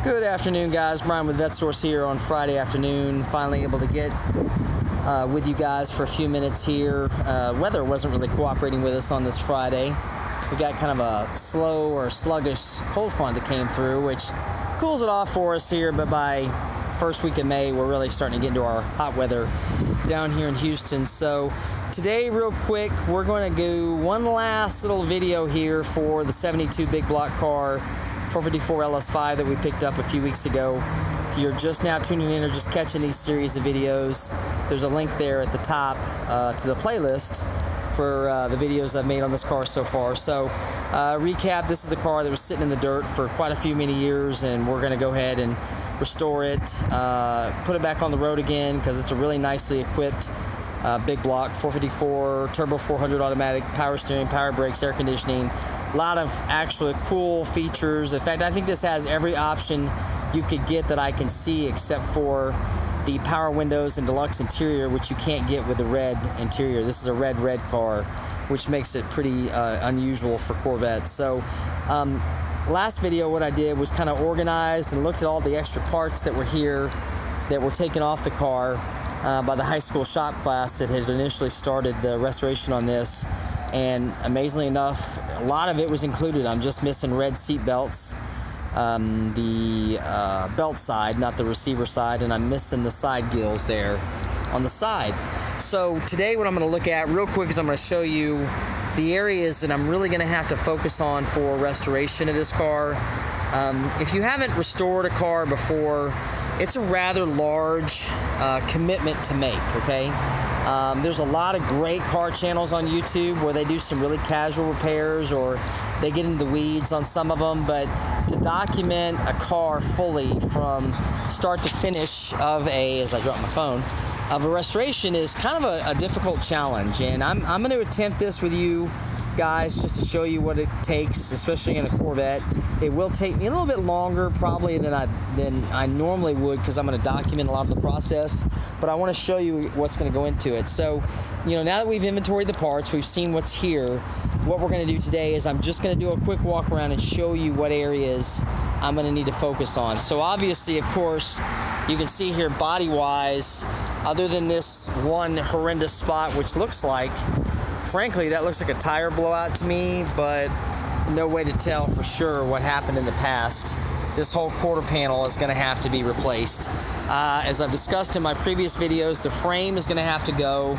Good afternoon, guys. Brian with VetteSource here on Friday afternoon. Finally able to get with you guys for a few minutes here. Weather wasn't really cooperating with us on this Friday. We got kind of a slow or sluggish cold front that came through, which cools it off for us here, but by first week of May, we're really starting to get into our hot weather down here in Houston. So today, real quick, we're going to do one last little video here for the 72 big block car 454 LS5 that we picked up a few weeks ago. If you're just now tuning in or just catching these series of videos, there's a link there at the top to the playlist for the videos I've made on this car so far. So recap, this is a car that was sitting in the dirt for quite a many years, and we're going to go ahead and restore it, put it back on the road again, because it's a really nicely equipped big block 454 turbo 400 automatic, power steering, power brakes, air conditioning. A lot of actually cool features. In fact, I think this has every option you could get that I can see, except for the power windows and deluxe interior, which you can't get with the red interior. This is a red car, which makes it pretty unusual for Corvettes. So last video, what I did was kind of organized and looked at all the extra parts that were here that were taken off the car by the high school shop class that had initially started the restoration on this. And amazingly enough, a lot of it was included. I'm just missing red seat belts, the belt side, not the receiver side, and I'm missing the side gills there on the side. So today what I'm going to look at real quick is I'm going to show you the areas that I'm really going to have to focus on for restoration of this car. If you haven't restored a car before, it's a rather large commitment to make, okay? There's a lot of great car channels on YouTube where they do some really casual repairs, or they get into the weeds on some of them, but to document a car fully from start to finish of a, as I drop my phone, of a restoration is kind of a difficult challenge. And I'm going to attempt this with you guys just to show you what it takes, especially in a Corvette. It will take me a little bit longer probably than I normally would, because I'm going to document a lot of the process, but I want to show you what's going to go into it. So, you know, now that we've inventoried the parts, we've seen what's here, what we're going to do today is I'm just going to do a quick walk around and show you what areas I'm going to need to focus on. So obviously, of course, you can see here body-wise, other than this one horrendous spot, which looks like, frankly, that looks like a tire blowout to me, but no way to tell for sure what happened in the past. This whole quarter panel is going to have to be replaced. As I've discussed in my previous videos, the frame is going to have to go.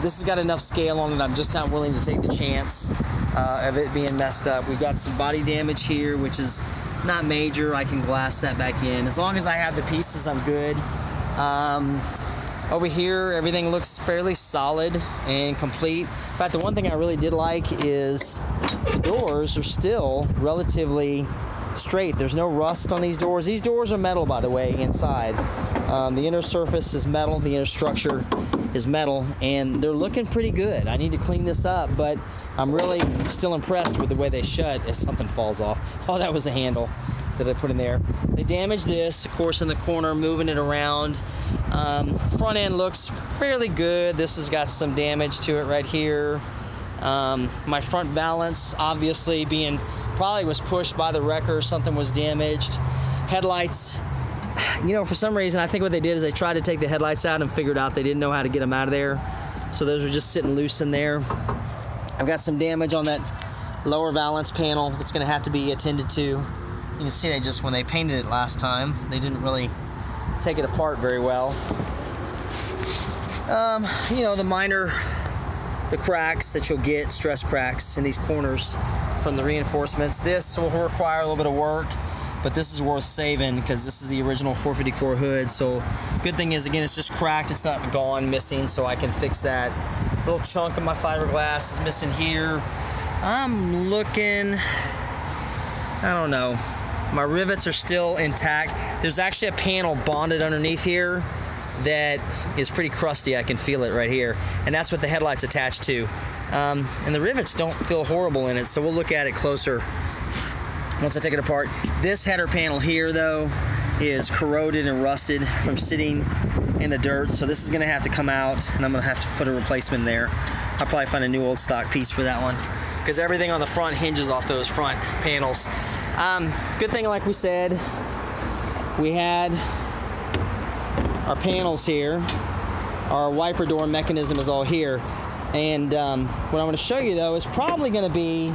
This has got enough scale on it, I'm just not willing to take the chance of it being messed up. We've got some body damage here, which is not major. I can glass that back in. As long as I have the pieces, I'm good. Over here, everything looks fairly solid and complete. In fact, the one thing I really did like is the doors are still relatively straight. There's no rust on these doors. These doors are metal, by the way, inside. The inner surface is metal, the inner structure is metal, and they're looking pretty good. I need to clean this up, but I'm really still impressed with the way they shut as something falls off. Oh, that was a handle that I put in there. They damaged this, of course, in the corner, moving it around. Front end looks fairly good. This has got some damage to it right here. My front balance, obviously, being probably was pushed by the wrecker, something was damaged. Headlights, you know, for some reason, I think what they did is they tried to take the headlights out and figured out they didn't know how to get them out of there. So those are just sitting loose in there. I've got some damage on that lower valance panel that's going to have to be attended to. You can see they just, when they painted it last time, they didn't really take it apart very well. You know, the cracks that you'll get, stress cracks in these corners from the reinforcements. This will require a little bit of work, but this is worth saving because this is the original 454 hood. So good thing is, again, it's just cracked. It's not gone, missing, so I can fix that. Little chunk of my fiberglass is missing here. I'm looking, I don't know. My rivets are still intact. There's actually a panel bonded underneath here that is pretty crusty. I can feel it right here. And that's what the headlight's attached to. And the rivets don't feel horrible in it, so we'll look at it closer once I take it apart. This header panel here, though, is corroded and rusted from sitting in the dirt, so this is going to have to come out, and I'm going to have to put a replacement there. I'll probably find a new old stock piece for that one, because everything on the front hinges off those front panels. Good thing, like we said, we had our panels here. Our wiper door mechanism is all here. And what I'm going to show you, though, is probably going to be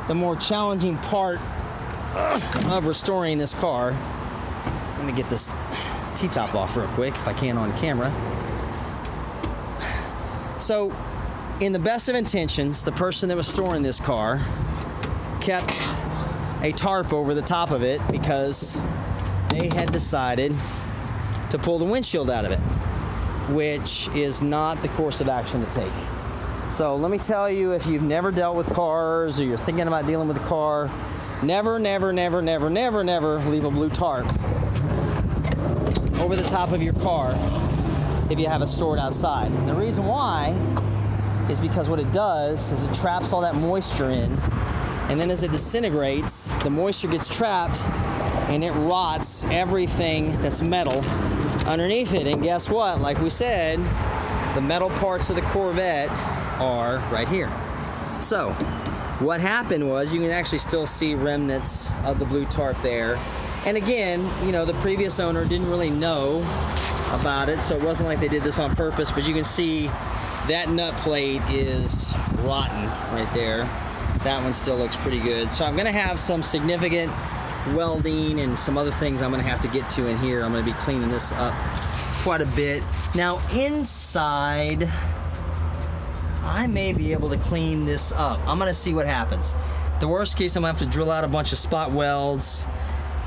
the more challenging part of restoring this car. Let me get this T-top off real quick, if I can on camera. So, in the best of intentions, the person that was storing this car kept a tarp over the top of it because they had decided to pull the windshield out of it, which is not the course of action to take. So let me tell you, if you've never dealt with cars or you're thinking about dealing with a car, never, never, never, never, never, never leave a blue tarp over the top of your car if you have it stored outside. And the reason why is because what it does is it traps all that moisture in, and then as it disintegrates, the moisture gets trapped and it rots everything that's metal underneath it. And guess what? Like we said, the metal parts of the Corvette are right here. So what happened was, you can actually still see remnants of the blue tarp there. And again, you know, the previous owner didn't really know about it, so it wasn't like they did this on purpose, but you can see that nut plate is rotten right there. That one still looks pretty good. So I'm gonna have some significant welding and some other things I'm gonna have to get to in here. I'm gonna be cleaning this up quite a bit. Now inside, I may be able to clean this up. I'm gonna see what happens. The worst case, I'm gonna have to drill out a bunch of spot welds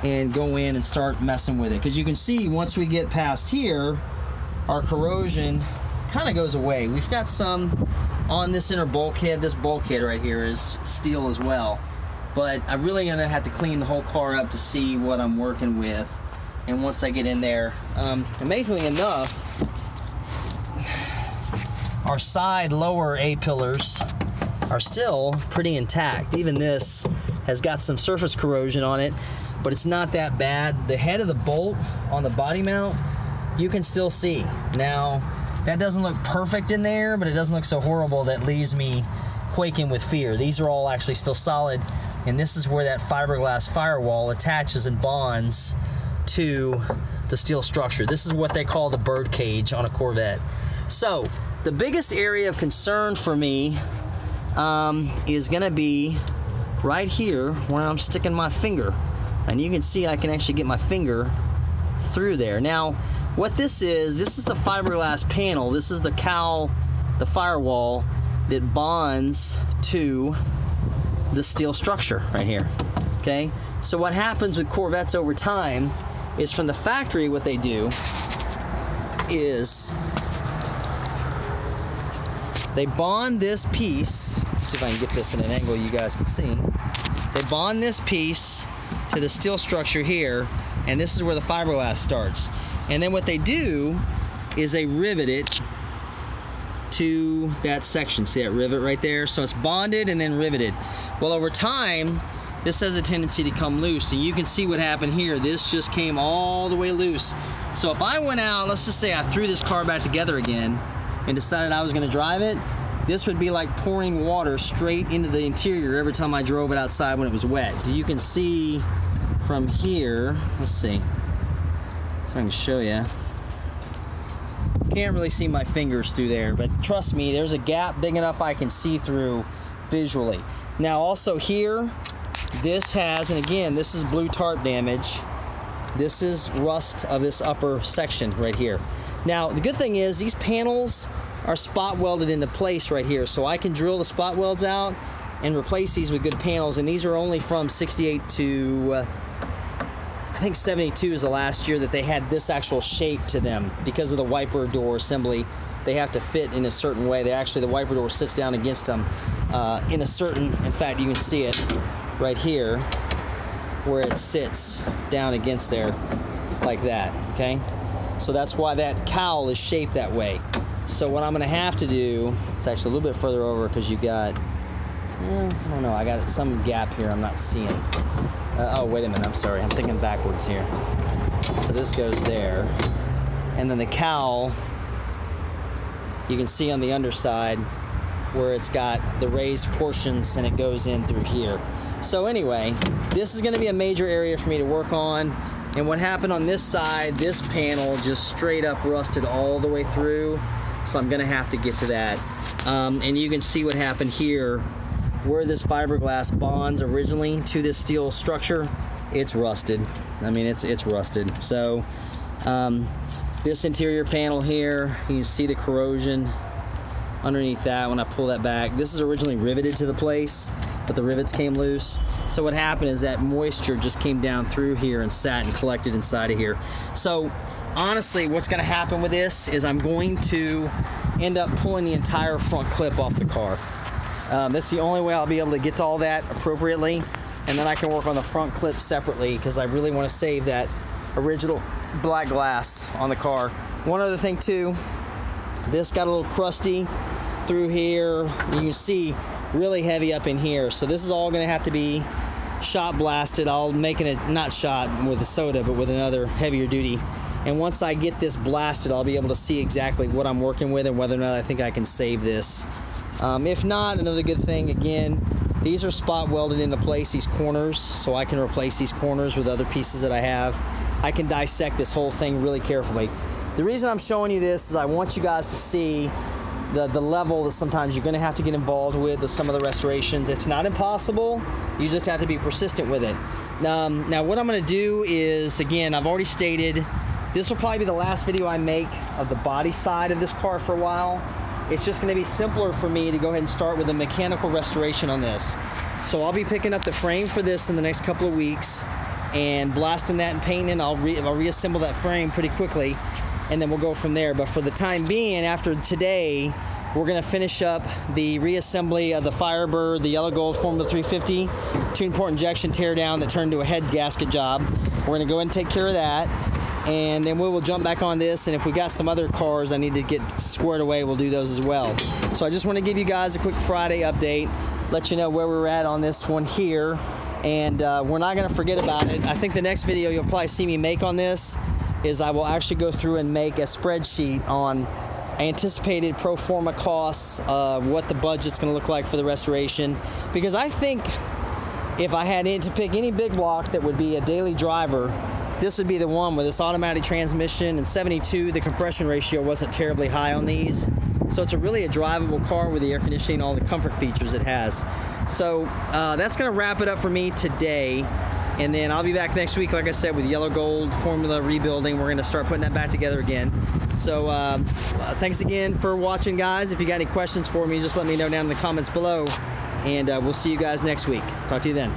and go in and start messing with it. Because you can see once we get past here, our corrosion kind of goes away. We've got some on this inner bulkhead. This bulkhead right here is steel as well. But I'm really gonna have to clean the whole car up to see what I'm working with. And once I get in there, amazingly enough, our side lower A-pillars are still pretty intact. Even this has got some surface corrosion on it, but it's not that bad. The head of the bolt on the body mount, you can still see. Now, that doesn't look perfect in there, but it doesn't look so horrible that leaves me quaking with fear. These are all actually still solid, and this is where that fiberglass firewall attaches and bonds to the steel structure. This is what they call the bird cage on a Corvette. So, the biggest area of concern for me is gonna be right here where I'm sticking my finger. And you can see I can actually get my finger through there. Now, what this is the fiberglass panel. This is the cowl, the firewall that bonds to the steel structure right here, okay? So what happens with Corvettes over time is, from the factory, what they do is they bond this piece. Let's see if I can get this in an angle you guys can see. They bond this piece to the steel structure here, and this is where the fiberglass starts. And then what they do is they rivet it to that section. See that rivet right there? So it's bonded and then riveted. Well, over time, this has a tendency to come loose, and you can see what happened here. This just came all the way loose. So if I went out, let's just say I threw this car back together again and decided I was gonna drive it, this would be like pouring water straight into the interior every time I drove it outside when it was wet. You can see from here, let's see, so I can show you. Can't really see my fingers through there, but trust me, there's a gap big enough I can see through visually. Now also here, this has, and again, this is blue tarp damage. This is rust of this upper section right here. Now, the good thing is these panels are spot welded into place right here, so I can drill the spot welds out and replace these with good panels, and these are only from 68 to, I think 72 is the last year that they had this actual shape to them. Because of the wiper door assembly, they have to fit in a certain way. The wiper door sits down against them in a certain, in fact, you can see it right here, where it sits down against there like that, okay? So that's why that cowl is shaped that way. So what I'm gonna have to do, it's actually a little bit further over because you got, I don't know, I got some gap here I'm not seeing. Oh, wait a minute, I'm sorry, I'm thinking backwards here. So this goes there, and then the cowl, you can see on the underside where it's got the raised portions and it goes in through here. So anyway, this is gonna be a major area for me to work on. And what happened on this side, this panel just straight up rusted all the way through. So I'm gonna have to get to that. And you can see what happened here, where this fiberglass bonds originally to this steel structure, it's rusted. I mean, it's rusted. So this interior panel here, you can see the corrosion underneath that when I pull that back. This is originally riveted to the place, but the rivets came loose. So what happened is that moisture just came down through here and sat and collected inside of here. So honestly, what's gonna happen with this is I'm going to end up pulling the entire front clip off the car. That's the only way I'll be able to get to all that appropriately, and then I can work on the front clip separately because I really want to save that original black glass on the car. One other thing too, this got a little crusty through here. You can see really heavy up in here. So this is all going to have to be shot blasted. I'll make it not shot with a soda, but with another heavier duty. And once I get this blasted, I'll be able to see exactly what I'm working with and whether or not I think I can save this. If not, another good thing, again, these are spot welded into place, these corners, so I can replace these corners with other pieces that I have. I can dissect this whole thing really carefully. The reason I'm showing you this is I want you guys to see the level that sometimes you're going to have to get involved with some of the restorations. It's not impossible, you just have to be persistent with it. Now what I'm going to do is, again, I've already stated, this will probably be the last video I make of the body side of this car for a while. It's just going to be simpler for me to go ahead and start with a mechanical restoration on this. So I'll be picking up the frame for this in the next couple of weeks and blasting that and painting. I'll reassemble that frame pretty quickly, and then we'll go from there. But for the time being, after today, we're going to finish up the reassembly of the Firebird, the yellow gold Formula 350 tune port injection teardown that turned into a head gasket job. We're going to go ahead and take care of that, and then we will jump back on this, and if we got some other cars I need to get squared away, we'll do those as well. So I just want to give you guys a quick Friday update, let you know where we're at on this one here, and we're not going to forget about it. I think the next video you'll probably see me make on this is I will actually go through and make a spreadsheet on anticipated pro forma costs of what the budget's going to look like for the restoration, because I think if I had to pick any big block that would be a daily driver, this would be the one with this automatic transmission and 72. The compression ratio wasn't terribly high on these, so it's really a drivable car with the air conditioning and all the comfort features it has. So that's going to wrap it up for me today, and then I'll be back next week, like I said, with yellow gold formula rebuilding. We're going to start putting that back together again. So thanks again for watching, guys. If you got any questions for me, just let me know down in the comments below, and we'll see you guys next week. Talk to you then.